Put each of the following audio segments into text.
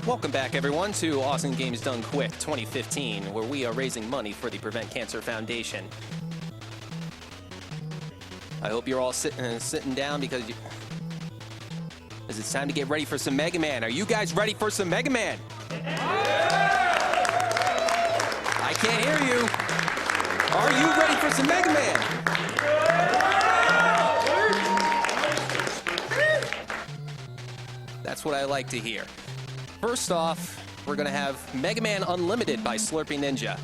Welcome back, everyone, to Awesome Games Done Quick 2015, where we are raising money for the Prevent Cancer Foundation. I hope you're all sitting down because it's time to get ready for some Mega Man. Are you guys ready for some Mega Man? I can't hear you. Are you ready for some Mega Man? That's what I like to hear. First off, we're going to have Mega Man Unlimited by Slurpeeninja.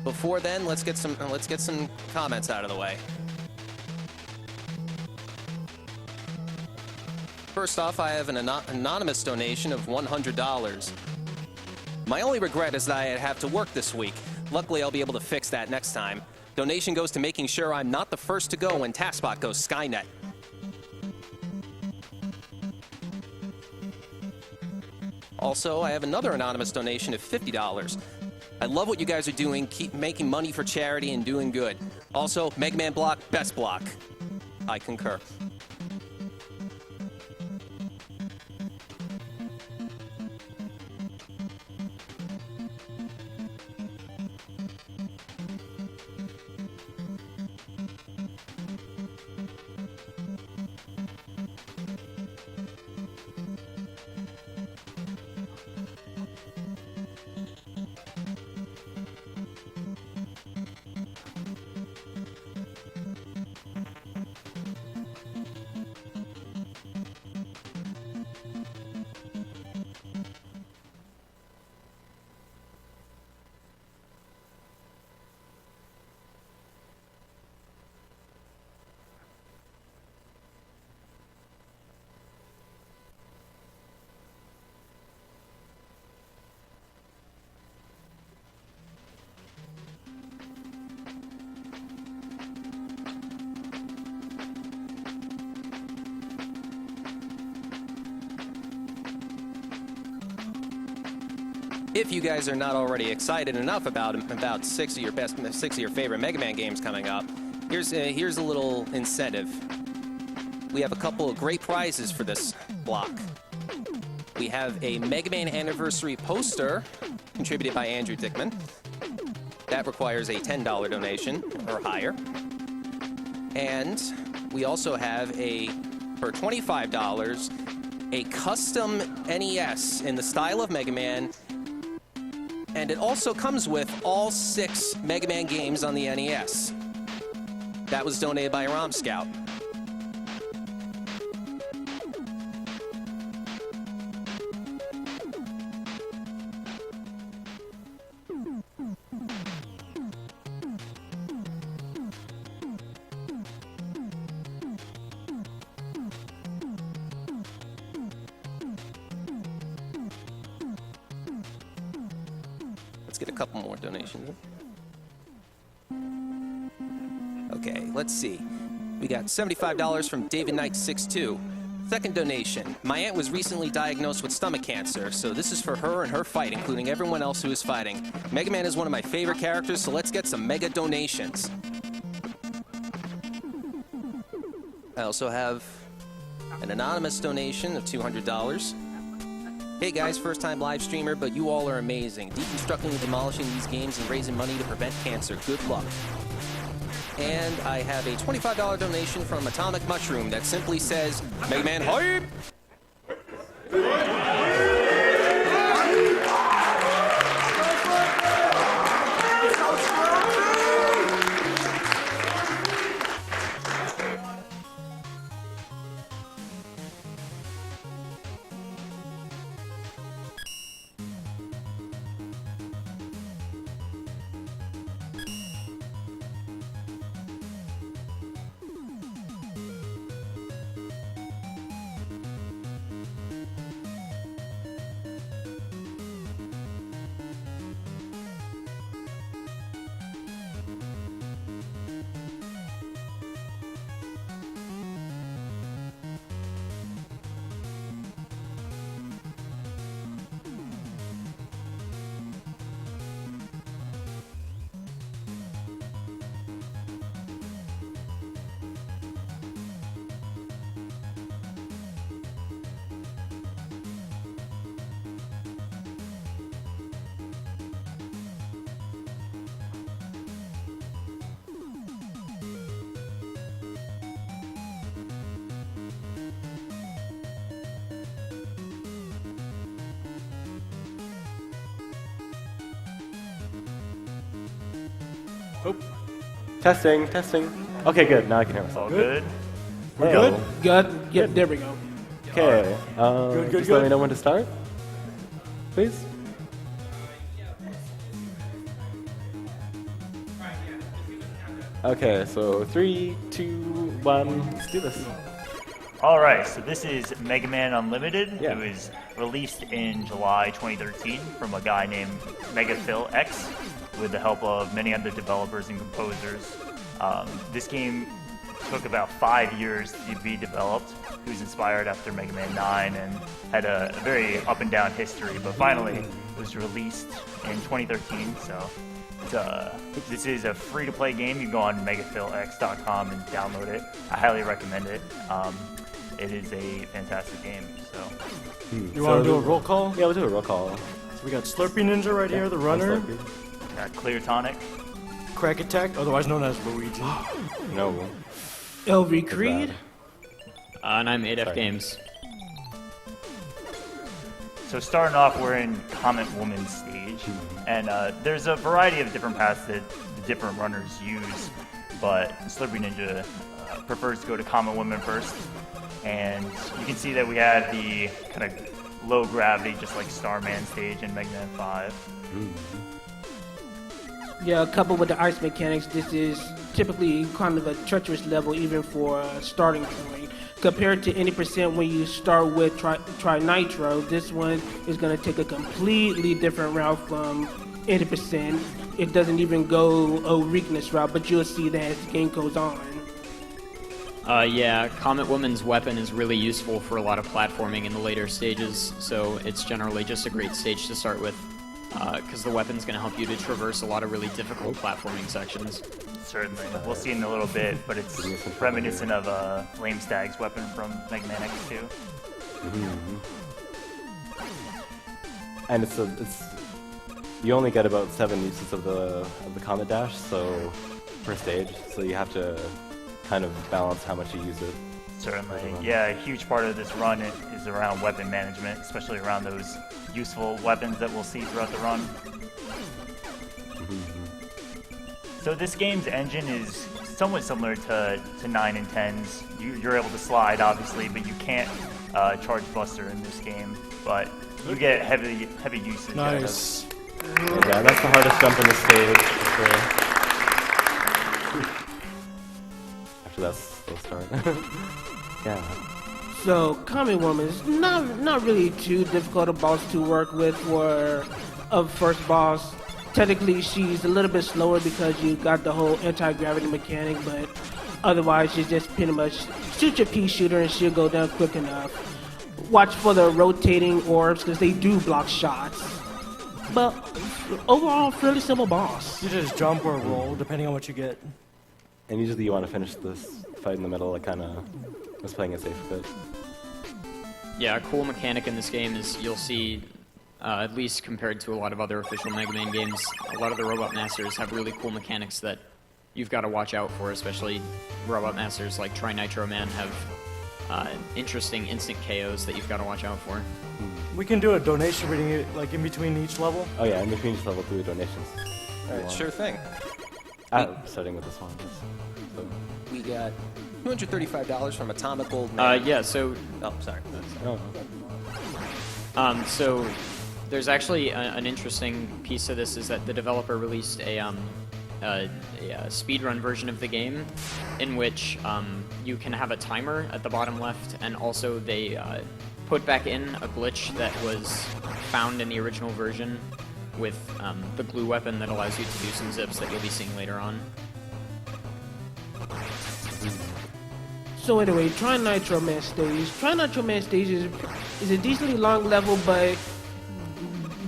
Before then, let's get some comments out of the way. First off, I have an anonymous donation of $100. My only regret is that I have to work this week. Luckily, I'll be able to fix that next time. Donation goes to making sure I'm not the first to go when TASBot goes Skynet. Also, I have another anonymous donation of $50. I love what you guys are doing. Keep making money for charity and doing good. Also, Mega Man block, best block. I concur. If you guys are not already excited enough about six of your favorite Mega Man games coming up, here's a little incentive. We have a couple of great prizes for this block. We have a Mega Man Anniversary poster contributed by Andrew Dickman. That requires a $10 donation or higher. And we also have for $25, a custom NES in the style of Mega Man. And it also comes with all 6 Mega Man games on the NES. That was donated by Rom Scout. get a couple more donations. Okay, let's see. We got $75 from David Knight 62. Second donation. My aunt was recently diagnosed with stomach cancer, so this is for her and her fight, including everyone else who is fighting. Mega Man is one of my favorite characters, so let's get some mega donations. I also have an anonymous donation of $200. Hey guys, first time live streamer, but you all are amazing. Deconstructing and demolishing these games and raising money to prevent cancer. Good luck. And I have a $25 donation from Atomic Mushroom that simply says, Mega Man hype! Oh. Testing, testing. Okay, good. Now I can hear myself. Good. We're good? Good. Yep, there we go. Okay. Good, just let me know when to start, please. Okay, so 3, 2, 1, let's do this. Alright, so this is Mega Man Unlimited. Yeah. It was released in July 2013 from a guy named Megaphil X with the help of many other developers and composers. This game took about 5 years to be developed. It was inspired after Mega Man 9 and had a very up and down history, but finally it was released in 2013, so this is a free-to-play game. You can go on megaphilx.com and download it. I highly recommend it. It is a fantastic game. So, You want to do a roll call? Yeah, we'll do a roll call. So we got Slurpeeninja right here, the runner. got Clear Tonic. Crack Attack, otherwise known as Luigi. No. LV Creed. And I'm 8F Games. So starting off, we're in Cometwoman stage, and there's a variety of different paths that the different runners use, but Slurpeeninja prefers to go to Cometwoman first, and you can see that we have the kind of low gravity, just like Starman stage in Mega Man 5. Yeah, coupled with the ice mechanics, this is typically kind of a treacherous level even for a starting point. Compared to any percent when you start with Try Nitro, this one is going to take a completely different route from 80%. It doesn't even go a weakness route, but you'll see that as the game goes on. Yeah, Cometwoman's weapon is really useful for a lot of platforming in the later stages, so it's generally just a great stage to start with, because the weapon's going to help you to traverse a lot of really difficult platforming sections. Certainly. We'll see in a little bit, but it's reminiscent of Flame Stag's weapon from Mega Man X2. And it's you only get about 7 uses of the Comet Dash, so per stage. So you have to kind of balance how much you use it. Certainly. Yeah, a huge part of this run is around weapon management, especially around those useful weapons that we'll see throughout the run. So this game's engine is somewhat similar to 9 and 10's. You're able to slide, obviously, but you can't charge Buster in this game. But you get heavy usage. Nice. Yeah, that's the hardest jump in the stage. For sure. After that, we'll start. Yeah. So, Cometwoman is not really too difficult a boss to work with for a first boss. technically she's a little bit slower because you got the whole anti-gravity mechanic, but otherwise she's just pretty much shoot your pea shooter and she'll go down quick enough. Watch for the rotating orbs because they do block shots. But overall, fairly simple boss. You just jump or roll, depending on what you get. And usually you want to finish this fight in the middle. I kind of was playing it safe a bit. Yeah, a cool mechanic in this game is you'll see, at least compared to a lot of other official Mega Man games, a lot of the Robot Masters have really cool mechanics that you've got to watch out for, especially Robot Masters like Nitro Man have interesting instant KOs that you've got to watch out for. We can do a donation reading like in between each level. Oh yeah, in between each level, do the donations. All right, sure thing. Starting with this one. So. We got $235 from Atomic Gold Man. Yeah, so Oh, sorry. Oh. So there's actually an interesting piece of this is that the developer released a speedrun version of the game in which you can have a timer at the bottom left, and also they put back in a glitch that was found in the original version with the glue weapon that allows you to do some zips that you'll be seeing later on. So anyway, try Nitro Man stage. Try Nitro Man stage is a decently long level, but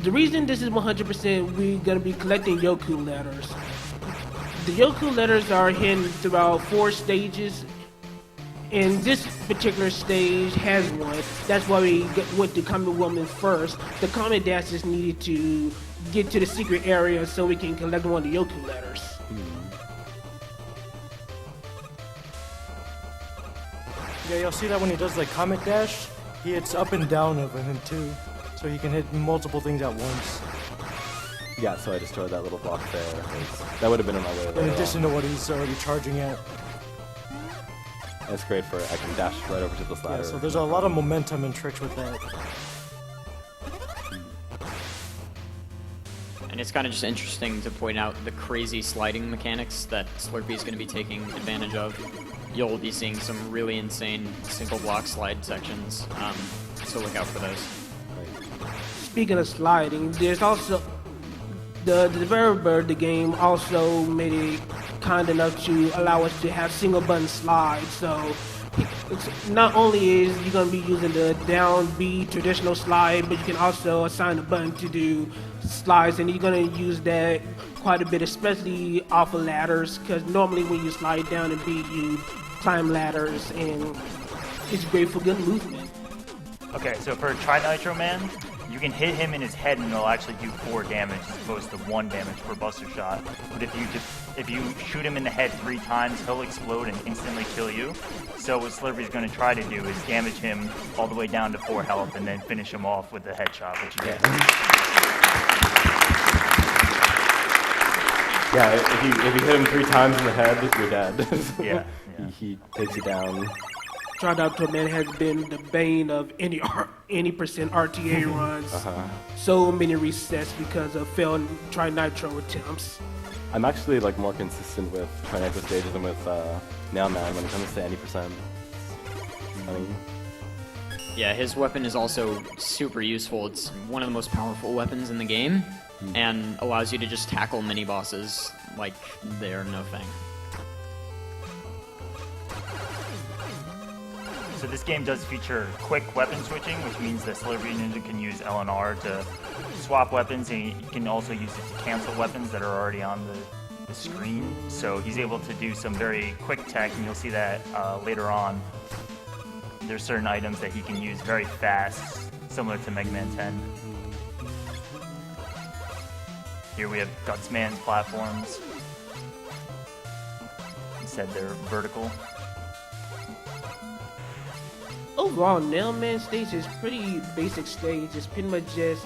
the reason this is 100% we're gonna be collecting Yoku letters. The Yoku letters are hidden throughout 4 stages, and this particular stage has one. That's why we went to Cometwoman first. The Comet Dash just needed to get to the secret area so we can collect one of the Yoku letters. Yeah, you'll see that when he does the Comet Dash, he hits up and down of him too. So he can hit multiple things at once. Yeah, so I destroyed that little block there. That would have been in my way. In addition to what he's already charging at. That's great for I can dash right over to this ladder. Yeah, so there's a lot of momentum and tricks with that. And it's kind of just interesting to point out the crazy sliding mechanics that Slurpee is going to be taking advantage of. You'll be seeing some really insane single block slide sections, so look out for those. Speaking of sliding, there's also the developer of the game also made it kind enough to allow us to have single button slides. So it's not only is you going to be using the down B traditional slide, but you can also assign a button to do slides, and you're going to use that quite a bit, especially off of ladders, because normally when you slide down and B, you climb ladders, and it's great for good movement. Okay, so for Try Nitro Man, you can hit him in his head and it'll actually do 4 damage as opposed to 1 damage per buster shot. But if you shoot him in the head 3 times, he'll explode and instantly kill you. So what Slurpee's going to try to do is damage him all the way down to 4 health and then finish him off with a headshot, which you get. Yeah, if you hit him 3 times in the head, you're dead. Yeah. He takes you down. Nitro Man has been the bane of any percent RTA runs. So many resets because of failed Try Nitro attempts. I'm actually like more consistent with Try Nitro stages than with Nail Man when it comes to any percent. Funny. Yeah, his weapon is also super useful. It's one of the most powerful weapons in the game, and allows you to just tackle mini bosses like they're no thing. So this game does feature quick weapon switching, which means that Slurpeeninja can use LNR to swap weapons, and he can also use it to cancel weapons that are already on the screen. So he's able to do some very quick tech, and you'll see that later on. There's certain items that he can use very fast, similar to Mega Man 10. Here we have Gutsman's platforms. Instead, they're vertical. Overall, Nail Man stage is pretty basic stage. It's pretty much just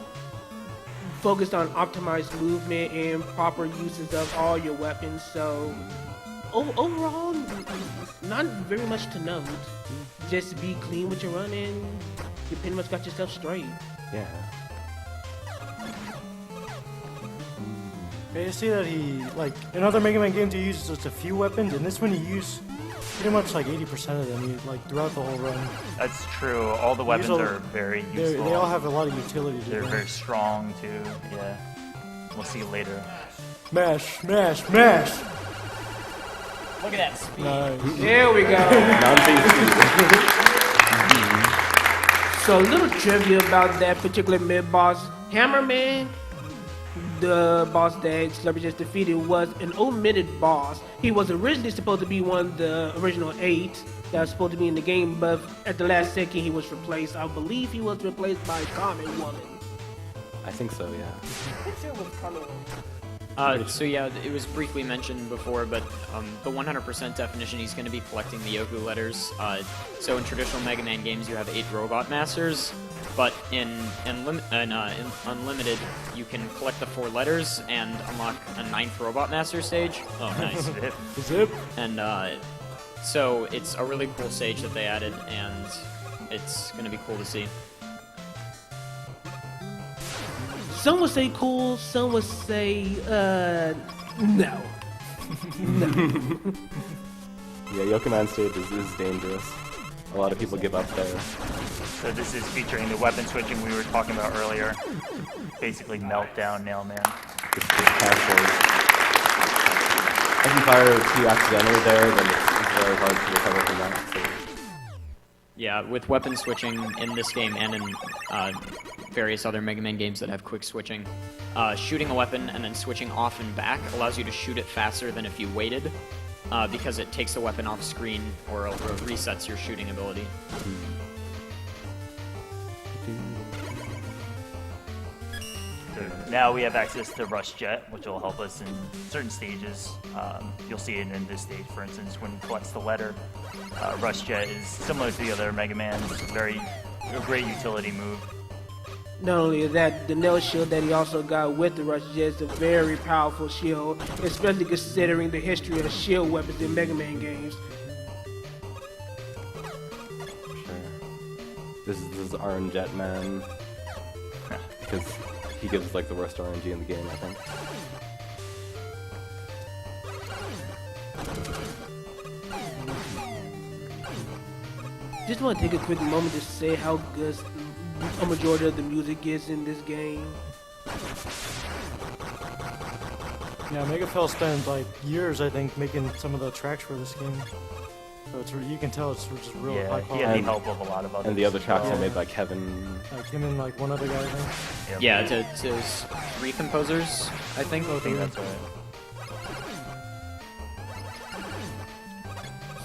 focused on optimized movement and proper uses of all your weapons. So overall, not very much to note. Just be clean with your run and you pretty much got yourself straight. Yeah. Yeah, you see that he, like, in other Mega Man games he uses just a few weapons, and this one he used pretty much like 80% of them, like, throughout the whole run. That's true. All the weapons are very useful. They all have a lot of utility to They're them. very strong, too. Yeah. We'll see you later. Mash, mash, mash. Look at that speed. Nice. There we go. So a little trivia about that particular mid-boss. Hammerman, the boss that Slurpee just defeated, was an omitted boss. He was originally supposed to be one of the original 8 that was supposed to be in the game, but at the last second he was replaced. I believe he was replaced by Cometwoman. I think so, yeah. So yeah, it was briefly mentioned before, but the 100% definition, he's going to be collecting the Yoku letters. So in traditional Mega Man games, you have 8 Robot Masters, but in Unlimited, you can collect the 4 letters and unlock a 9th Robot Master stage. Oh, nice. Zip. And so it's a really cool stage that they added, and it's going to be cool to see. Some would say cool, some would say, no. Yeah, Yoku Man stage is dangerous. A lot of people give up there. So this is featuring the weapon switching we were talking about earlier. Basically Meltdown Nail Man. Just casual. If you fire too accidentally there, then it's very hard to recover from that. So. Yeah, with weapon switching in this game and in various other Mega Man games that have quick switching, shooting a weapon and then switching off and back allows you to shoot it faster than if you waited, because it takes the weapon off screen or resets your shooting ability. So now we have access to Rush Jet, which will help us in certain stages. You'll see it in this stage, for instance, when he collects the letter. Rush Jet is similar to the other Mega Man, a great utility move. Not only that, the nail shield that he also got with the Rush Jet is a very powerful shield, especially considering the history of the shield weapons in Mega Man games. Sure. This is Orange Jet Man. Because he gives like the worst RNG in the game, I think. Just want to take a quick moment to say how good a majority of the music is in this game. Yeah, Megafell spent like years, I think, making some of the tracks for this game. So it's you can tell it's just real high Yeah, he quality. had the help of a lot of others. And the other tracks as are well. made by Kevin. Like him and like one other guy, I think. Yeah, to 3 composers, I think. I think that's right.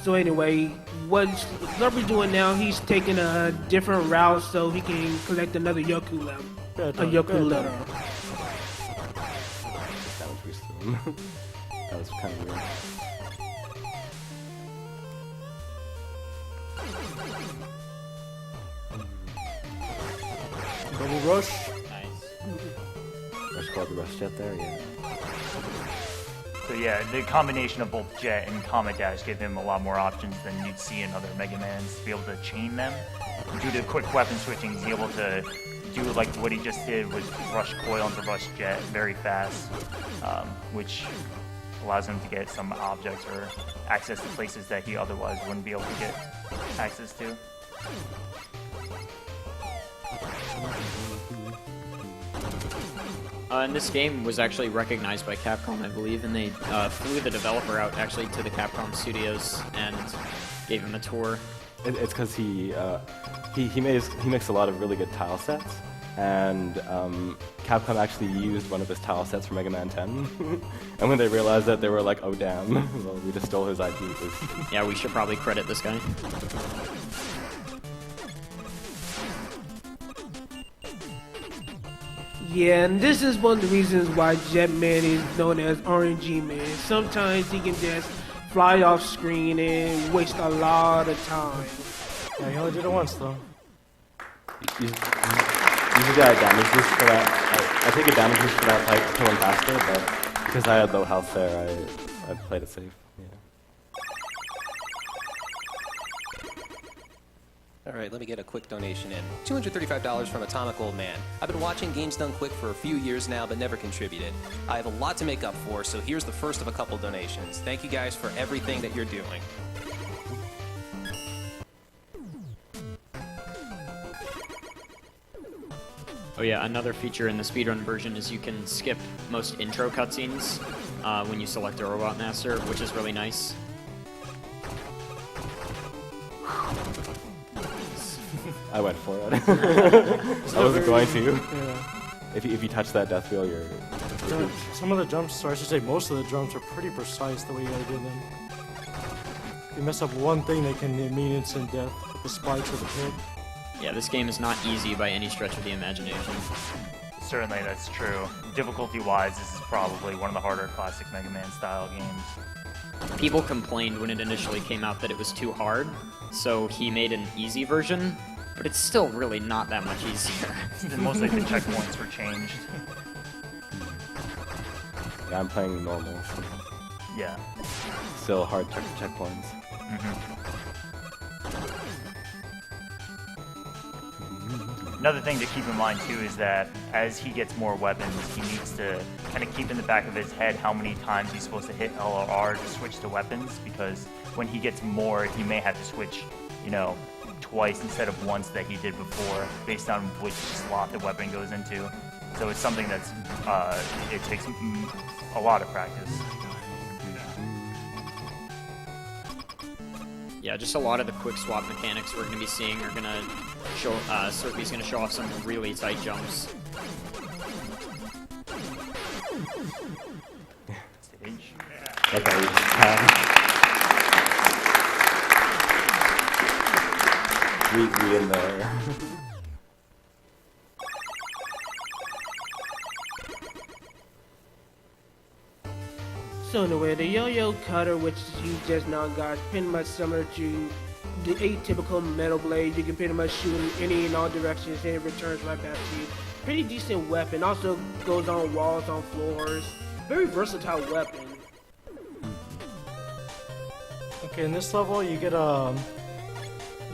So anyway, what Slurpee's doing now, he's taking a different route so he can collect another Yoku letter. A Yoku letter. Damage boost to him. That was kind of weird. Double rush. Rush called the Rush Jet there, yeah. So yeah, the combination of both Jet and Comet Dash give him a lot more options than you'd see in other Mega Mans to be able to chain them. Due to quick weapon switching, he's able to do like what he just did with Rush Coil into Rush Jet very fast, which allows him to get some objects or access to places that he otherwise wouldn't be able to get access to. And this game was actually recognized by Capcom, I believe, and they flew the developer out actually to the Capcom studios and gave him a tour. It's because he makes a lot of really good tile sets, and Capcom actually used one of his tile sets for Mega Man 10. And when they realized that, they were like, "Oh damn! Well, we just stole his IP." Yeah, we should probably credit this guy. Yeah, and this is one of the reasons why Jetman is known as RNG Man. Sometimes he can just fly off screen and waste a lot of time. Yeah, he only did it once though. You got a damage boost for that. I take a damage boost for that fight to kill him faster, but because I had low health there, I played it safe. Yeah. All right, let me get a quick donation in. $235 from Atomic Old Man. I've been watching Games Done Quick for a few years now, but never contributed. I have a lot to make up for, so here's the first of a couple donations. Thank you guys for everything that you're doing. Oh yeah, another feature in the speedrun version is you can skip most intro cutscenes when you select a Robot Master, which is really nice. I went for it. I wasn't going to. Yeah. If you touch that death wheel, you're Some of the jumps, or I should say most of the jumps, are pretty precise the way you gotta do them. If you mess up one thing, they can mean instant death with the spikes or the pit. Yeah, this game is not easy by any stretch of the imagination. Certainly, that's true. Difficulty-wise, this is probably one of the harder classic Mega Man style games. People complained when it initially came out that it was too hard, so he made an easy version, but it's still really not that much easier. Mostly the checkpoints were changed. Yeah, I'm playing normal. So Yeah. still hard checkpoints. Another thing to keep in mind too is that as he gets more weapons, he needs to kind of keep in the back of his head how many times he's supposed to hit L or R to switch to weapons, because when he gets more, he may have to switch, you know, twice instead of once that he did before, based on which slot the weapon goes into. So it's something that's, it takes a lot of practice. Yeah, just a lot of the quick swap mechanics we're going to be seeing are going to show, Slurpee's going to show off some really tight jumps. Stage. That guy we in there. So anyway, the yo-yo cutter, which you just now got, is pretty much similar to the atypical metal blade. You can pretty much shoot in any and all directions and it returns right back to you. Pretty decent weapon. Also goes on walls, on floors. Very versatile weapon. Okay, in this level, you get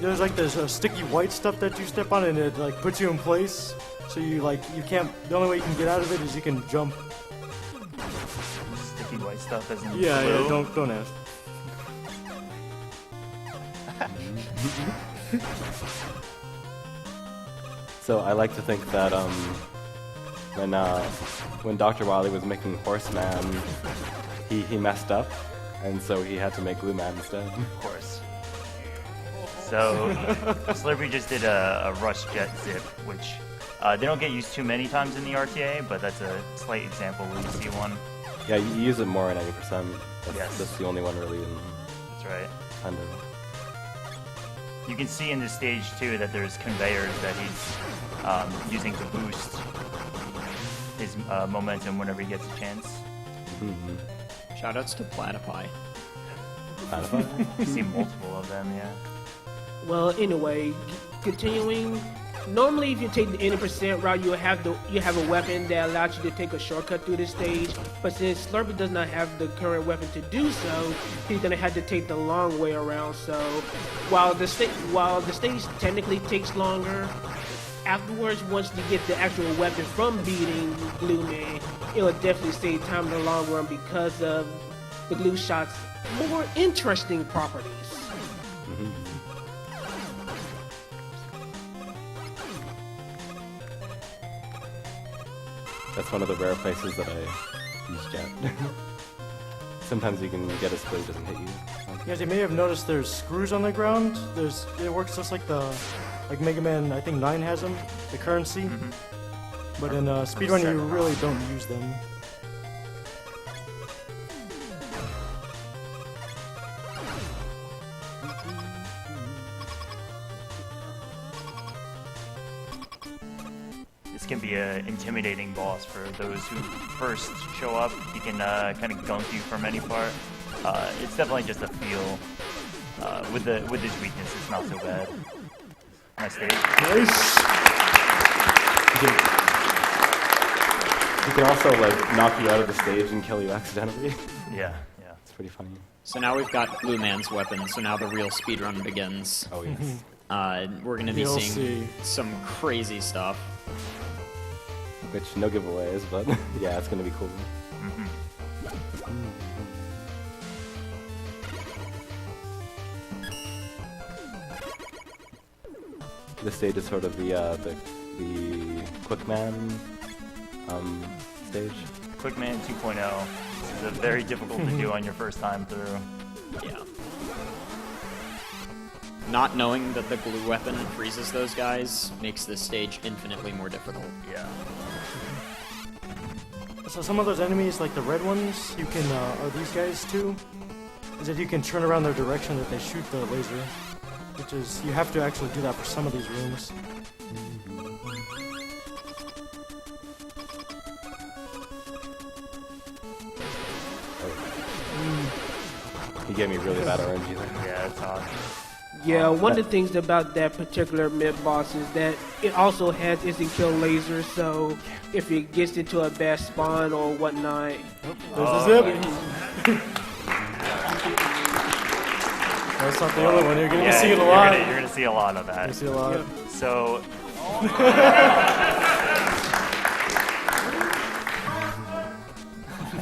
there's like this sticky white stuff that you step on, and it like puts you in place. So you can't. The only way you can get out of it is you can jump. Sticky white stuff as in Yeah, glue. yeah. Don't ask. So I like to think that when Dr. Wily was making Horseman, he messed up, and so he had to make Glue Man instead. Of course. So, Slurpee just did a Rush Jet Zip, which they don't get used too many times in the RTA, but that's a slight example where you see one. Yeah, you use it more in 80%. Yes. That's the only one really in That's right. kind of. You can see in this stage too that there's conveyors that he's using to boost his momentum whenever he gets a chance. Shoutouts to Platypi. You see multiple of them, yeah. Well, anyway, continuing. Normally, if you take the 80% route, you have a weapon that allows you to take a shortcut through the stage. But since Slurpee does not have the current weapon to do so, he's gonna have to take the long way around. So, while the stage technically takes longer, afterwards, once you get the actual weapon from beating Glue Man, it will definitely save time in the long run because of the glue shot's more interesting properties. That's one of the rare places that I use Jet. Sometimes you can get a split, it doesn't hit you. You guys, you may have noticed there's screws on the ground. It works just like Mega Man, I think 9 has them, the currency. But in Speedrun, you really don't use them. This can be an intimidating boss for those who first show up. He can kind of gunk you from any part. It's definitely just a feel. With his weakness, it's not so bad. Nice stage. Nice! He can also like knock you out of the stage and kill you accidentally. Yeah. It's pretty funny. So now we've got Glue Man's weapon, so now the real speedrun begins. Oh yes. We're going to be You'll seeing see. some crazy stuff. Which, no giveaways, but yeah, it's gonna be cool. This stage is sort of the the Quick Man stage. Quick Man 2.0. This is very difficult to do on your first time through. Yeah. Not knowing that the glue weapon freezes those guys makes this stage infinitely more difficult. Yeah. So some of those enemies, like the red ones, you can, are these guys too? Is that you can turn around their direction that they shoot the laser. Which is, you have to actually do that for some of these rooms. He gave me really bad RNG there. Yeah, it's hard. Yeah, one of the things about that particular mid-boss is that it also has instant kill lasers, so if it gets into a bad spawn or whatnot... There's the zip! That's not the other one, you're gonna see it a lot. You're gonna see a lot of that. You see a lot. Yep. So...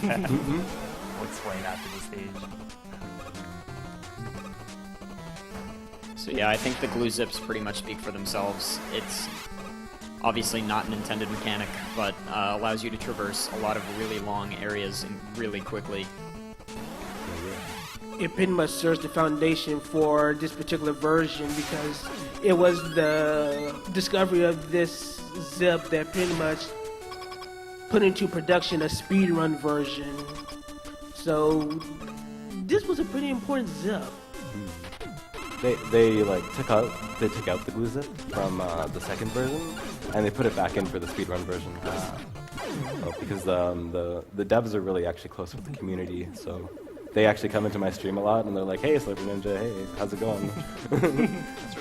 We'll explain after the stage. So yeah, I think the glue zips pretty much speak for themselves. It's obviously not an intended mechanic, but allows you to traverse a lot of really long areas and really quickly. It pretty much serves the foundation for this particular version because it was the discovery of this zip that pretty much put into production a speedrun version. So this was a pretty important zip. They took out the glue zip from the second version, and they put it back in for the speedrun version. Because the devs are really actually close with the community, so they actually come into my stream a lot, and they're like, "Hey, Slurpeeninja, hey, how's it going?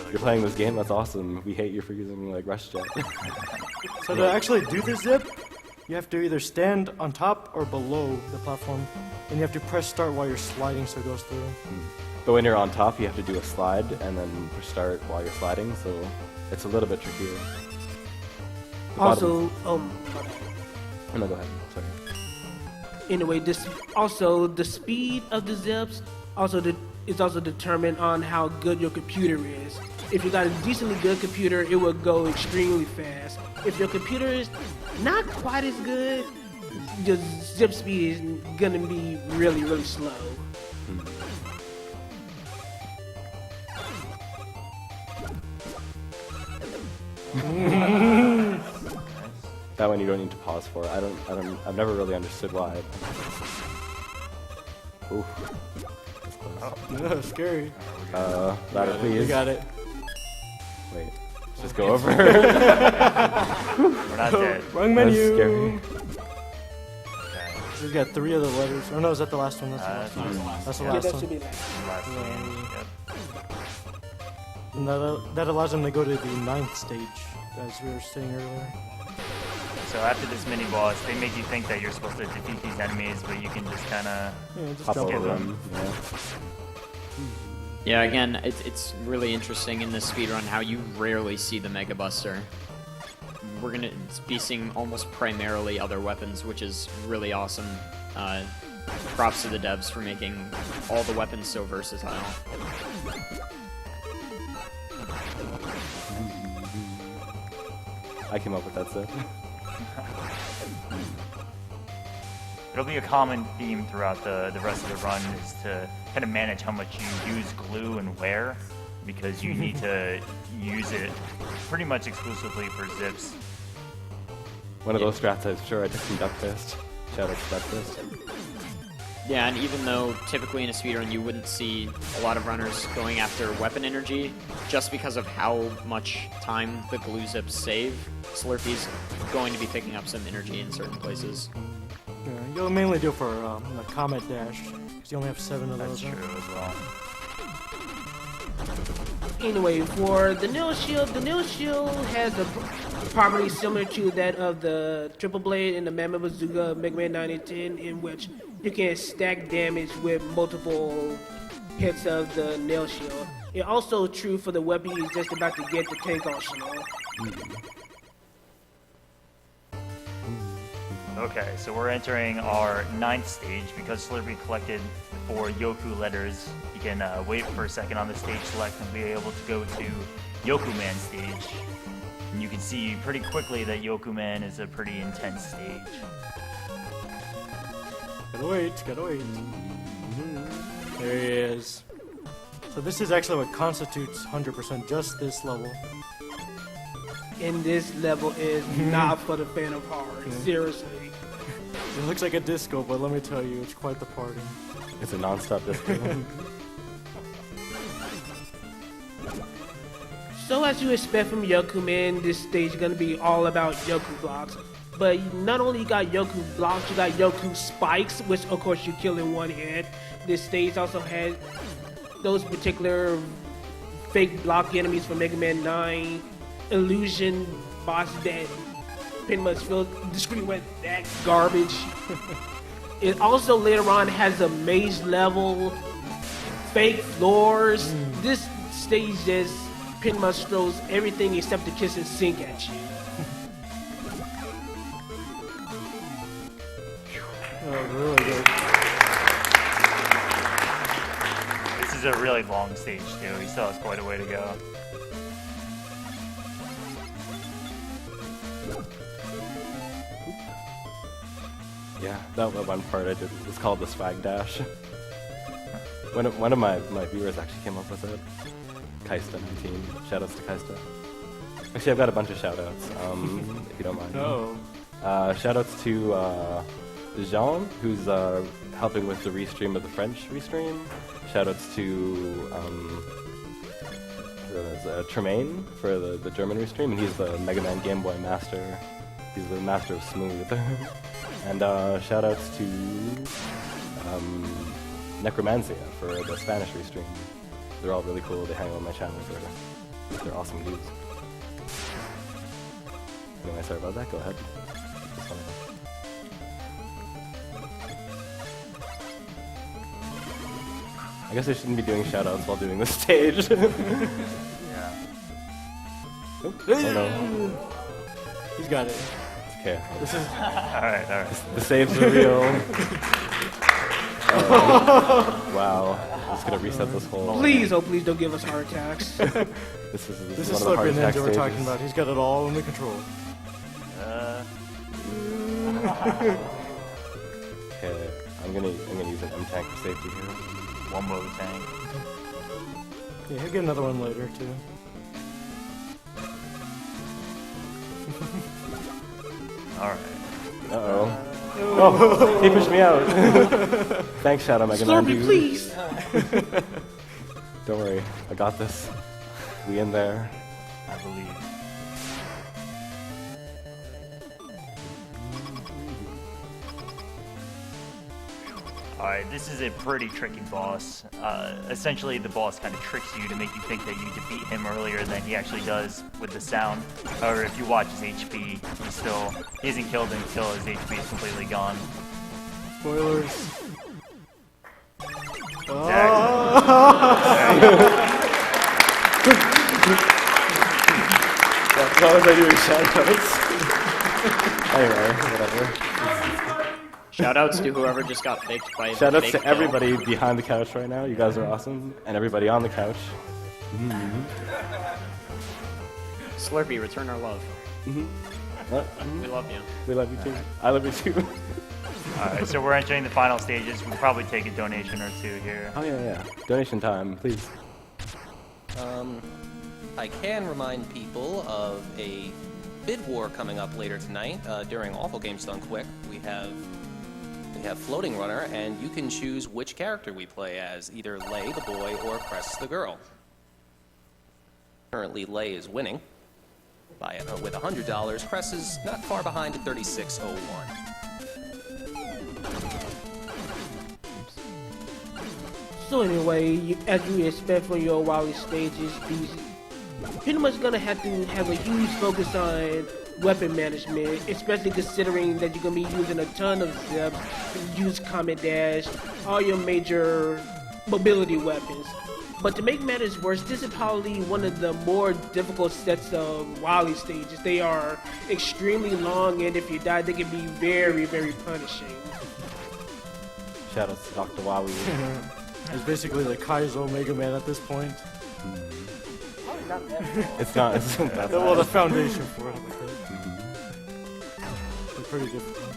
You're playing this game? That's awesome. We hate you for using like RushJet." So to actually do the zip, you have to either stand on top or below the platform, and you have to press start while you're sliding so it goes through. But when you're on top, you have to do a slide and then push start while you're sliding, so it's a little bit trickier. The Also, Oh, no, go ahead. Sorry. anyway, this also the speed of the zips is also determined on how good your computer is. If you got a decently good computer, it will go extremely fast. If your computer is not quite as good, the zip speed is gonna be really, really slow. That one you don't need to pause for. I've never really understood why. Ooh. That's close. Scary. Ladder, please. You got it. Wait. Let's just go over. We're not dead. Wrong That's menu. scary. Okay. We've got 3 other letters. Oh no, is that the last one? That's the last one. That's the Yeah, last that one. should be like Last game. Yep. And that allows them to go to the 9th stage, as we were saying earlier. So after this mini boss, they make you think that you're supposed to defeat these enemies, but you can just kind of... Yeah, just Hop jump over over them. Yeah. Yeah, again, it's really interesting in this speedrun how you rarely see the Mega Buster. We're gonna be seeing almost primarily other weapons, which is really awesome. Props to the devs for making all the weapons so versatile. I came up with that stuff. It'll be a common theme throughout the rest of the run is to kind of manage how much you use glue and where, because you need to use it pretty much exclusively for zips. One of those strats, I'm sure I took some Duck Fist. Shout out to Duck Fist. Yeah, and even though typically in a speedrun you wouldn't see a lot of runners going after weapon energy, just because of how much time the glue zips save, Slurpee's going to be picking up some energy in certain places. Yeah, you'll mainly do it for a Comet Dash, because you only have 7 of That's those. true as well. Anyway, for the Nil Shield has a property similar to that of the Triple Blade and the Mammoth Bazooka Mega Man 9 and 10, in which you can stack damage with multiple hits of the Nil Shield. It's also true for the weapon he's just about to get, the Tank Arsenal. Okay, so we're entering our 9th stage. Because Slurpee collected 4 Yoku letters, you can wait for a second on the stage select and be able to go to Yoku Man stage. And you can see pretty quickly that Yoku Man is a pretty intense stage. Gotta wait. There he is. So this is actually what constitutes 100%, just this level. And this level is not for the faint of heart. Seriously. It looks like a disco, but let me tell you, it's quite the party. It's a non-stop disco. So as you expect from Yoku Man, this stage is going to be all about Yoku blocks. But not only you got Yoku blocks, you got Yoku spikes, which of course you kill in one hit. This stage also has those particular fake block enemies from Mega Man 9, illusion boss that pretty much filled the screen with that garbage. It also later on has a maze level, fake floors. This stage just pretty much throws everything except the kitchen sink at you. Oh, really good. This is a really long stage too. He still has quite a way to go. Yeah, that one part I did was called the swag dash. One of my viewers actually came up with it. Kaista19. Shoutouts to Kaista. Actually, I've got a bunch of shoutouts, if you don't mind. No. Shoutouts to Jean, who's helping with the restream of the French restream. Shoutouts to Tremaine for the German restream, and he's the Mega Man Game Boy master. He's the master of smooth. And shoutouts to Necromancia for the Spanish restream. They're all really cool. They hang on my channel. They're awesome dudes. Anyway, sorry about that. Go ahead. I guess I shouldn't be doing shoutouts while doing this stage. Yeah. Oh no. He's got it. Okay. This is Alright. The saves are real. Wow. I'm just gonna reset this whole. Please, oh please don't give us heart attacks. This is this is one of the hard attack Slurpeeninja we're talking stages. about. He's got it all under control. Okay. I'm gonna use an M tank for safety here. One more tank. Yeah, he'll get another one later too. Alright. Uh-oh. Oh, he pushed me out. Thanks, Shadow Mega Man. Slurpee, dude. please. Don't worry, I got this. We in there. I believe. Alright, this is a pretty tricky boss. Essentially, the boss kind of tricks you to make you think that you defeat him earlier than he actually does with the sound. However, if you watch his HP, he isn't killed until his HP is completely gone. Spoilers. Why was I doing shoutouts? Anyway, whatever. Shoutouts to whoever just got faked by Shoutouts fake to kill. everybody behind the couch right now. You guys are awesome. And everybody on the couch. Slurpee, return our love. What? We love you. We love you too. I love you too. Alright, so we're entering the final stages. We'll probably take a donation or two here. Oh yeah. Donation time, please. I can remind people of a bid war coming up later tonight during Awful Games Done Quick. We have Floating Runner, and you can choose which character we play as, either Lay, the boy, or Cress, the girl. Currently, Lay is winning by with $100. Cress is not far behind at $36.01. So anyway, as you expect from your Wily stages, these pretty much gonna have to have a huge focus on weapon management, especially considering that you're gonna be using a ton of zips, use Comet Dash, all your major mobility weapons. But to make matters worse, this is probably one of the more difficult sets of Wily stages. They are extremely long, and if you die, they can be very, very punishing. Shoutouts to Dr. Wily. He's basically the Kaizo Mega Man at this point. It's not. It's not that Well, the bad. foundation for it. It's pretty difficult.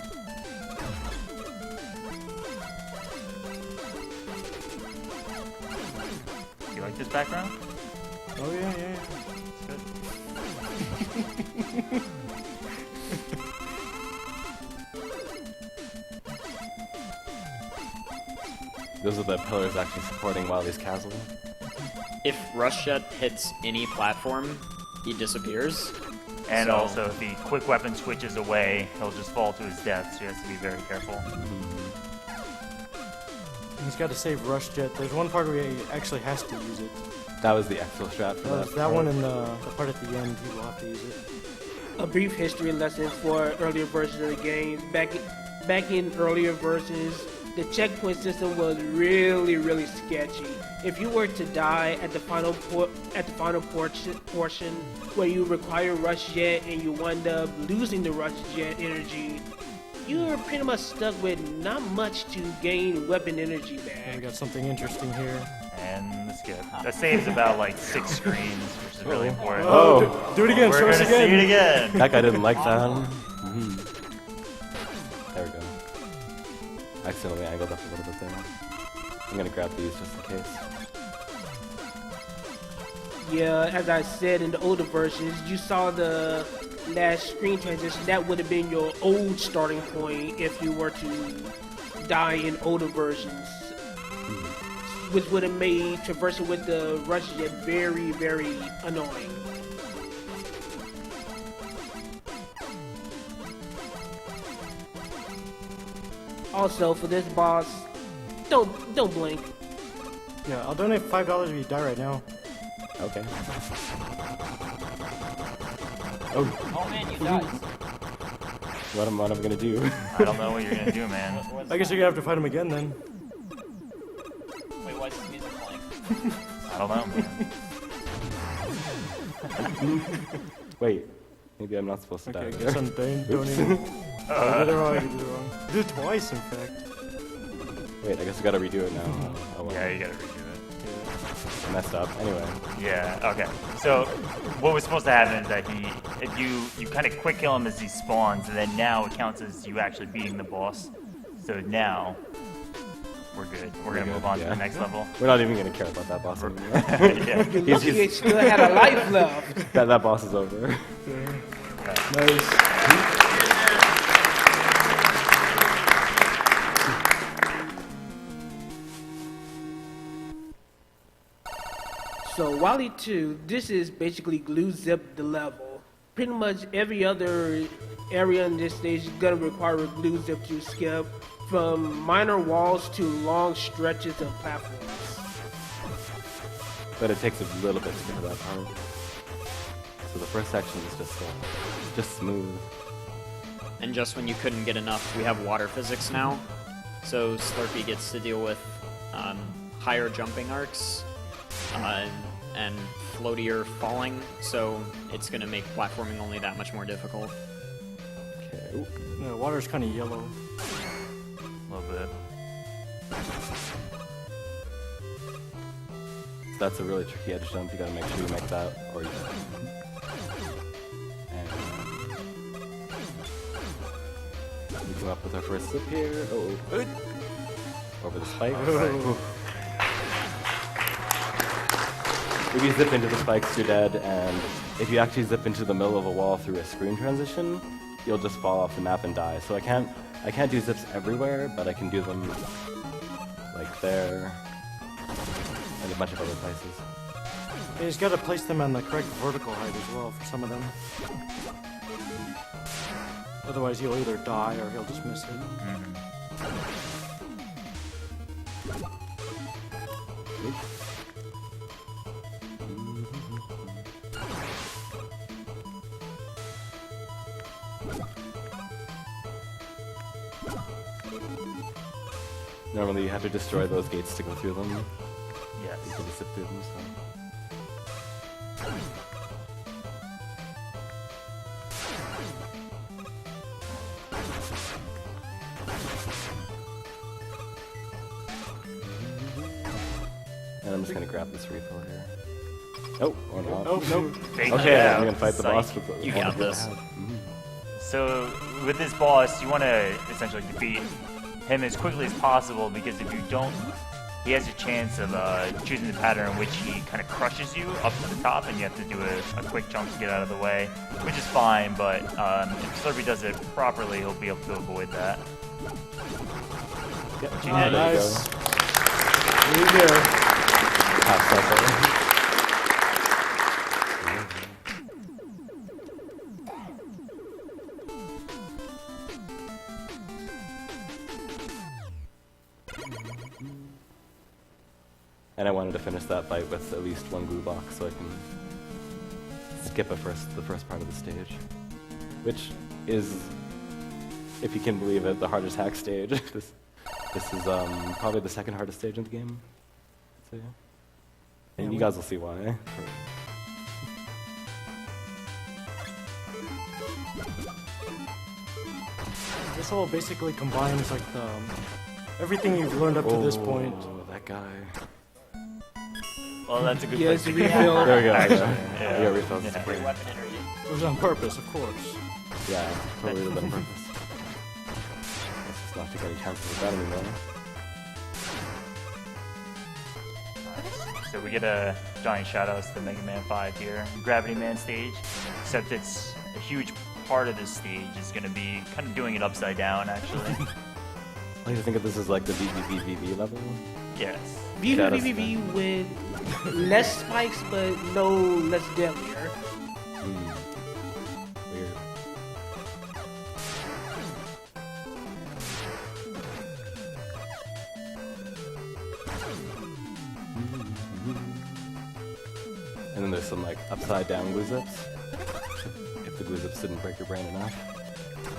You like this background? Oh yeah, yeah. It's good. Those are the pillars actually supporting Wily's Castle. If Rush Jet hits any platform, he disappears. And So- also, if he quick weapon switches away, he'll just fall to his death, so he has to be very careful. He's got to save Rush Jet. There's one part where he actually has to use it. That was the Exo strat for that. That one and the part at the end, he will have to use it. A brief history lesson for earlier versions of the game. Back in earlier versions, the checkpoint system was really sketchy. If you were to die at the final portion where you require Rush Jet and you wind up losing the Rush Jet energy, you're pretty much stuck with not much to gain weapon energy And we back. got something interesting here. And the skip. That saves about like 6 screens, which is really important. Oh, Do it again, We're show us gonna see it again. again. that guy didn't like that. There we go. Accidentally angled up a little bit there. I'm gonna grab these just in case. Yeah, as I said in the older versions, you saw the last screen transition. That would have been your old starting point if you were to die in older versions, which would have made traversing with the Rush Jet very annoying. Also, for this boss, don't blink. Yeah, I'll donate $5 if you die right now. Okay. Oh man, you died. What am I gonna do? I don't know what you're gonna do, man. I guess you're gonna have to fight him again then. Wait, why is this music playing? I don't know, man. Wait, maybe I'm not supposed to Okay, die guess there. I'm donating. I did it wrong, I did it wrong. I did it twice, in fact. Wait, I guess I gotta redo it now. Oh, well. Yeah, you gotta redo it. I messed up. Anyway. Yeah, okay. So, what was supposed to happen is that you kind of quick kill him as he spawns, and then now it counts as you actually beating the boss. So now, we're good. We're gonna move on to yeah. the next level. We're not even gonna care about that boss anymore. Yeah. You're lucky it still had a life left. that boss is over. Nice. So Wily 2, this is basically glue zip the level. Pretty much every other area in this stage is gonna require a glue zip to skip, from minor walls to long stretches of platforms. But it takes a little bit to get to that part. So the first section is just smooth. And just when you couldn't get enough, we have water physics now. So Slurpee gets to deal with higher jumping arcs and floatier falling. So it's going to make platforming only that much more difficult. Okay. Ooh. The water's kind of yellow. A little bit. That's a really tricky edge jump. You gotta make sure you make that, or you. And we come up with our first slip here. Oh, over the spike. If you zip into the spikes, you're dead, and if you actually zip into the middle of a wall through a screen transition, you'll just fall off the map and die. So I can't do zips everywhere, but I can do them like there and a bunch of other places. Yeah, he's got to place them on the correct vertical height as well for some of them. Otherwise, he'll either die or he'll just miss it. Normally, you have to destroy those gates to go through them. You Yes. can just zip through them. So. And I'm just gonna grab this refill here. Oh, or not. Oh, nope. Fake Okay, it I'm out. gonna fight the Psych. boss with the. You got this. So with this boss, you want to essentially defeat him as quickly as possible, because if you don't, he has a chance of choosing the pattern in which he kind of crushes you up to the top, and you have to do a quick jump to get out of the way, which is fine, but if Slurpee does it properly, he'll be able to avoid that. Yep. Which he Ah, did. there you go. Nice. There you go. Pass that there. And I wanted to finish that fight with at least one glue block so I can skip the first part of the stage. Which is, if you can believe it, the hardest hack stage. This is probably the second hardest stage in the game. So, yeah. And you guys will see why. This all basically combines like everything you've learned up to this point. Oh, that guy. Well, that's a good Yes, place to refill. There we go. Actually, yeah. yeah. Yeah, refills. Yeah. Free weapon energy. It was on purpose, of course. Yeah, totally did that on purpose. Guess it's not take any chances with that anymore. So we get a giant shout-out to Mega Man 5 here. Gravity Man stage, except it's a huge part of this stage is going to be kind of doing it upside down, actually. I like to think of this as like the VVVVV level. Yes. VVVV with less spikes, but no less deadlier. Weird. And then there's some like upside down glue zips. If the glue zips didn't break your brain enough.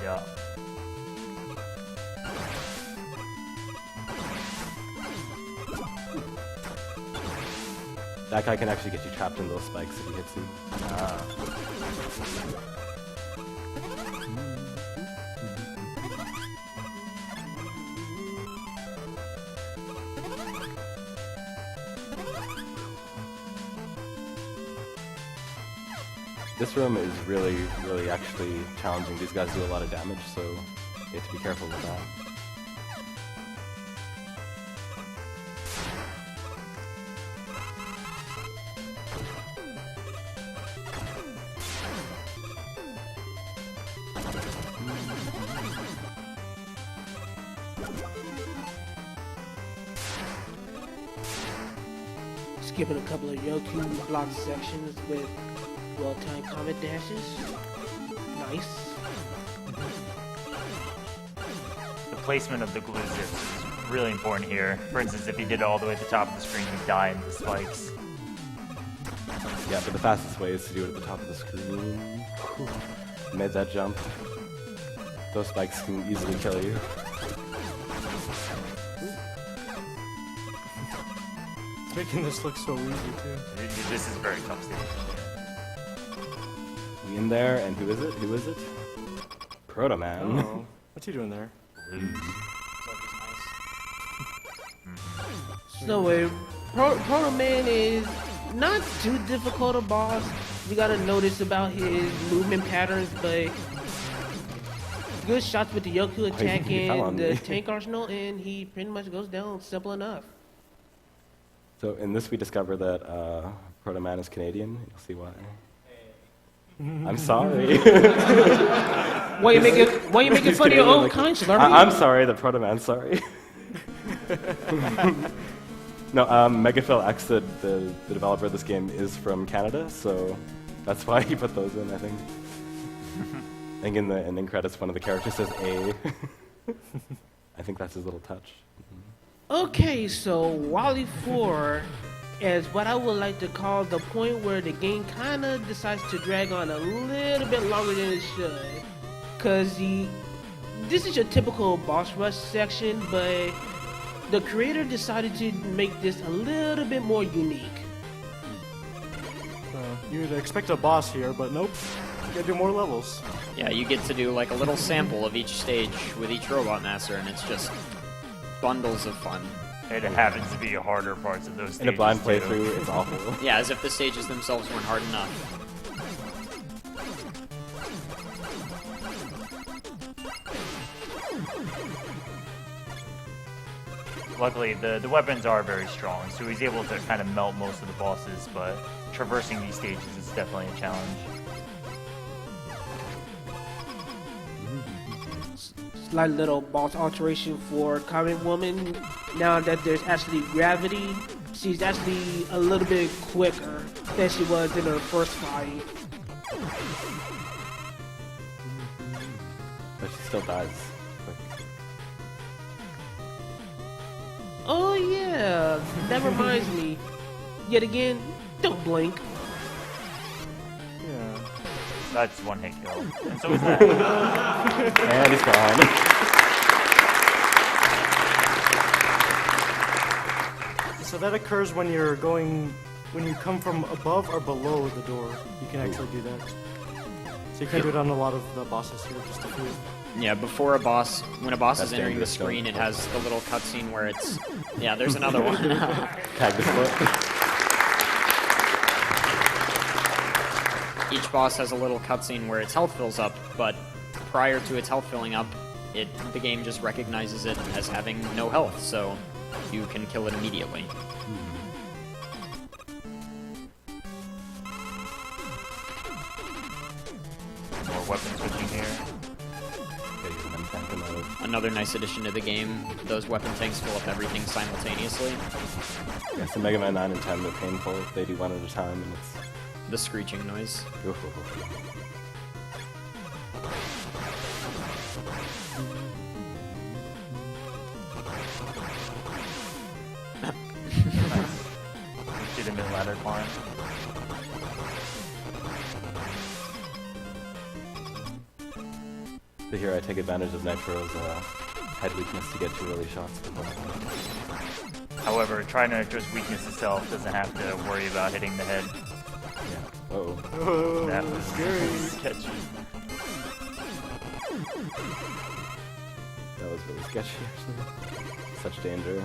Yeah. That guy can actually get you trapped in those spikes if he hits you. This room is really actually challenging. These guys do a lot of damage, so you have to be careful with that. Skipping a couple of Yoku block sections with well-timed comet dashes. Nice. The placement of the glue zips is really important here. For instance, if he did it all the way at the top of the screen, he'd die in the spikes. Yeah, but the fastest way is to do it at the top of the screen. Whew. Made that jump. Those spikes can easily kill you. It's making this look so easy too. This is a very tough stage. We in there, and who is it? Who is it? Proto Man. Oh, what's he doing there? So Proto Man is not too difficult a boss. You gotta notice about his movement patterns, but good shots with the Yoku attack he fell on and the me. tank arsenal, and he pretty much goes down simple enough. So in this we discover that Proto Man is Canadian. You'll see why. I'm sorry. Why you making fun of your own conscience? I'm sorry that Proto Man's sorry. No, Megaphil X, the developer of this game, is from Canada, so that's why he put those in, I think. I think in the ending credits, one of the characters says A. I think that's his little touch. Okay, so Wily 4 is what I would like to call the point where the game kind of decides to drag on a little bit longer than it should. Because this is your typical boss rush section, but the creator decided to make this a little bit more unique. You'd expect a boss here, but nope. You gotta do more levels. Yeah, you get to do like a little sample of each stage with each Robot Master, and it's just bundles of fun. It happens to be harder parts of those stages. In a blind too. playthrough, it's awful. Yeah, as if the stages themselves weren't hard enough. Luckily, the weapons are very strong, so he's able to kind of melt most of the bosses, but traversing these stages is definitely a challenge. Slight little boss alteration for Cometwoman. Now that there's actually gravity, she's actually a little bit quicker than she was in her first fight. But she still dies. Quick. Oh yeah, that reminds me. Yet again, don't blink. Yeah. That's one hit kill. And so is that. And he's gone. So that occurs when you're going, when you come from above or below the door. You can actually do that. So you can do it on a lot of the bosses here, just a few. Yeah, before a boss, when a boss That's is entering the dangerous, screen, don't- it has the little cutscene where it's... Yeah, there's another one. Tag this foot. Each boss has a little cutscene where its health fills up, but prior to its health filling up, the game just recognizes it as having no health, so you can kill it immediately. More weapon switching here. Another nice addition to the game, those weapon tanks fill up everything simultaneously. Yeah, so Mega Man 9 and 10 are painful. They do one at a time, and it's... The screeching noise. Legitimate ladder climb. So here I take advantage of Nitro's head weakness to get 2 early shots. However, trying to address weakness itself doesn't have to worry about hitting the head. Yeah. Uh-oh. Oh, That was scary. sketchy. That was really sketchy, actually. Such danger.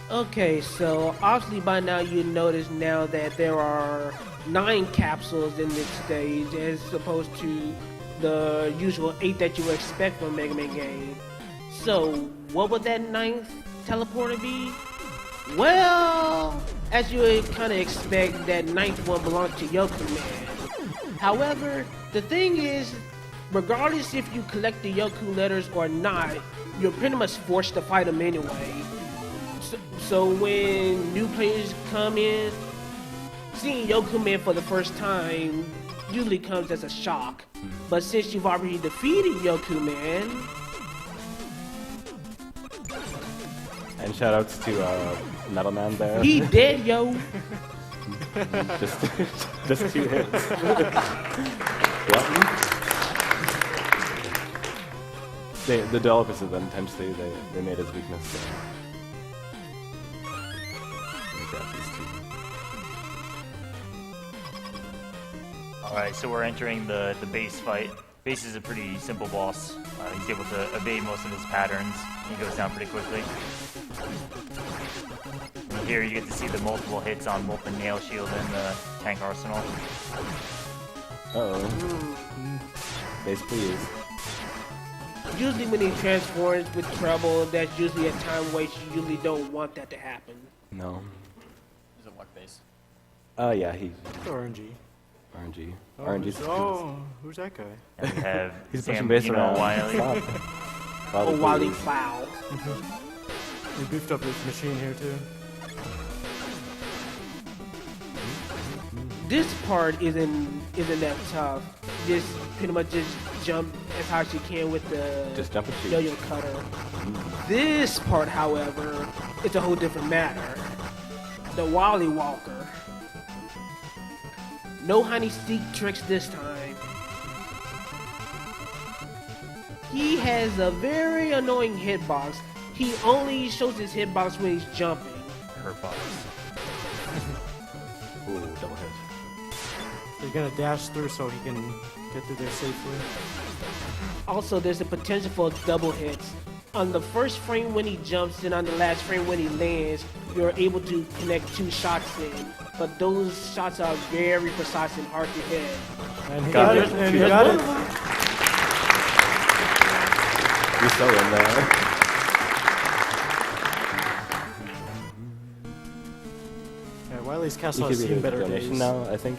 Okay, so obviously by now you notice now that there are 9 capsules in this stage as opposed to the usual 8 that you would expect from a Mega Man game. So what would that 9th teleporter be? Well, as you would kind of expect, that 9th one belongs to Yoku Man. However, the thing is, regardless if you collect the Yoku letters or not, you're pretty much forced to fight them anyway. So when new players come in, seeing Yoku Man for the first time usually comes as a shock. But since you've already defeated Yoku Man... And shoutouts to Metal Man there. He dead, yo! just 2 hits. The developers of intentionally, they made his weakness. Alright, so we're entering the base fight. Base is a pretty simple boss. He's able to evade most of his patterns. He goes down pretty quickly. And here you get to see the multiple hits on both the nail shield and the tank arsenal. Uh-oh. Base, please. Usually when he transforms with trouble, that's usually a time where you usually don't want that to happen. No. Is it luck base? Yeah, he... RNG. RNG. Oh, RNG's... who's that guy? And we have He's Sam pushing base around. Wily. Stop. Oh, Wily Plow. He beefed up his machine here too. This part isn't that tough. Just pretty much just jump as high as you can with the Just jump and shoot. yo-yo cutter. This part, however, it's a whole different matter. The Wily Walker. No honey stick tricks this time. He has a very annoying hitbox. He only shows his hitbox when he's jumping. Hurt box. Ooh, double hit. You're gonna dash through so he can get through there safely. Also, there's the potential for double hits. On the first frame when he jumps and on the last frame when he lands, you're able to connect 2 shots in. But those shots are very precise and hard to hit. And he got it. And he got it. You're so in there. Yeah, Wily's Castle You has can seen read a better donation days. now, I think.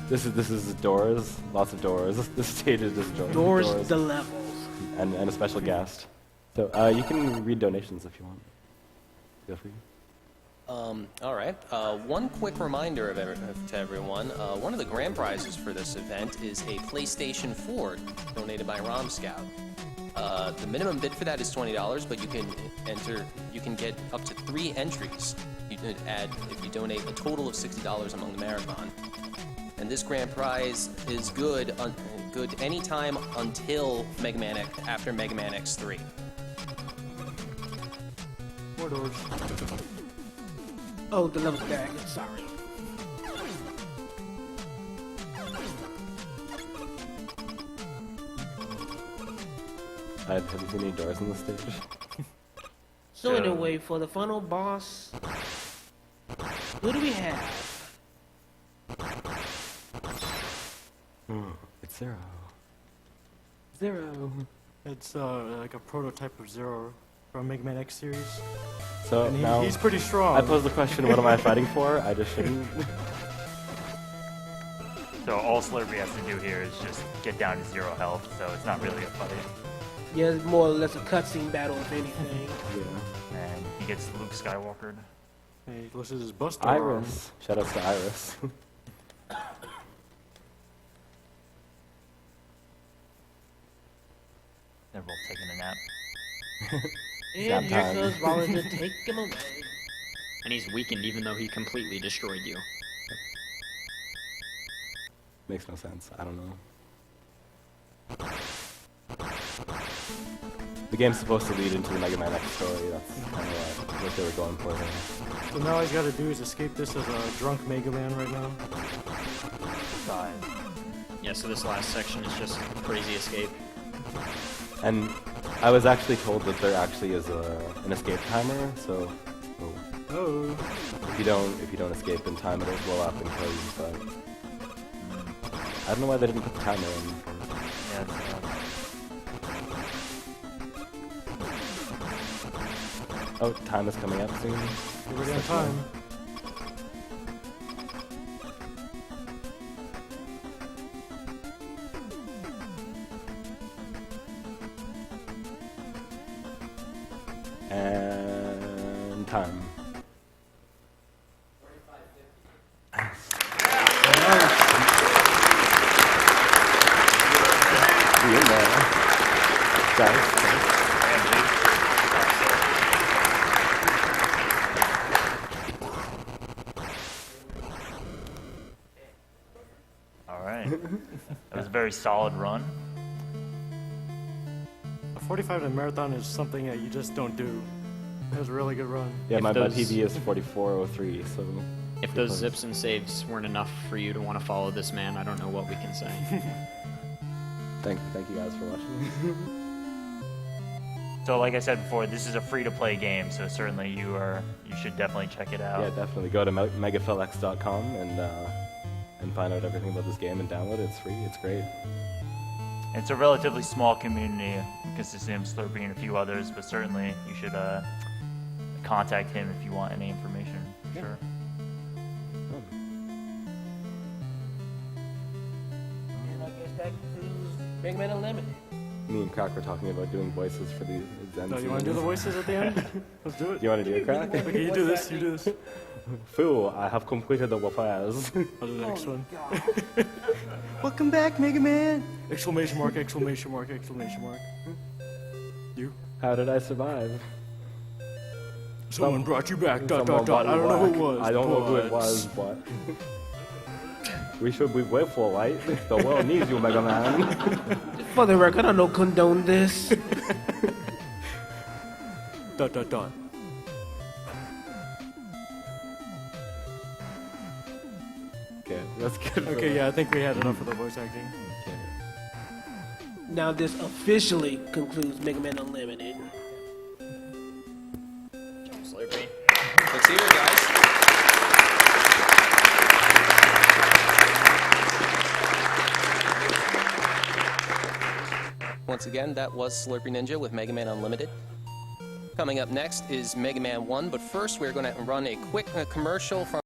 This is doors, lots of doors. This stage is just doors. Doors the levels. And a special guest. So you can read donations if you want. Feel free. All right. One quick reminder to everyone. One of the grand prizes for this event is a PlayStation 4 donated by ROM Scout. The minimum bid for that is $20, but you can get up to 3 entries. You can add if you donate a total of $60 among the marathon. And this grand prize is good anytime until after Mega Man X3. More doors. Oh, the level's back. Sorry. Have you seen any doors on the stage? So anyway, for the final boss, who do we have? It's Zero. Zero. It's like a prototype of Zero from Mega Man X series. So And now he's pretty strong. I pose the question, what am I fighting for? I just shouldn't. So all Slurpee has to do here is just get down to 0 health, so it's not really a fight. Yeah, it's more or less a cutscene battle, if anything. Yeah. And he gets Luke Skywalkered. Hey, this is his Buster. Iris. Shout outs to Iris. They're both taking a nap. And Nap here time. comes Rollins to take him away. And he's weakened even though he completely destroyed you. Makes no sense. I don't know. The game's supposed to lead into the Mega Man X story. That's kind of what they were going for there. So now all he's got to do is escape this as a drunk Mega Man right now. Die. Yeah, so this last section is just crazy escape. And I was actually told that there actually is an escape timer, so Oh. if you don't escape in time, it'll blow up and kill you. But I don't know why they didn't put the timer in. Yeah, it's, Oh, time is coming up soon. We're getting time. And time. We in there. Guys. all right. That was a very solid run. A 45-minute marathon is something that you just don't do. That was a really good run. Yeah, If my those- PB is 4403, so... If those zips and saves weren't enough for you to want to follow this man, I don't know what we can say. Thank you guys for watching. So like I said before, this is a free-to-play game, so certainly you should definitely check it out. Yeah, definitely. Go to megafilx.com and find out everything about this game and download it. It's free. It's great. It's a relatively small community, consisting of Slurpee and a few others, but certainly you should contact him if you want any information, for sure. And I guess that concludes Mega Man Unlimited. Me and Crack were talking about doing voices for the Zen. No, you want to do the voices at the end? Let's do it. You want to do it, Crack? Okay, you do this. You do this. Fool, I have completed the warfares. I'll do the next one. Welcome back, Mega Man! Exclamation mark! Exclamation mark! Exclamation mark! You? How did I survive? Someone brought you back. Dot Someone dot dot. I don't know who it was. I don't know who it but- was, but... We should be grateful, right? The world needs you, Mega Man. For the record, I don't condone this. Dot dot dot. Okay, that's good. Okay, yeah, I think we had enough of the voice acting. Okay. Now this officially concludes Mega Man Unlimited. Slurpee. Let's hear it, guys. Once again, that was Slurpeeninja with Mega Man Unlimited. Coming up next is Mega Man 1, but first we're going to run a quick commercial from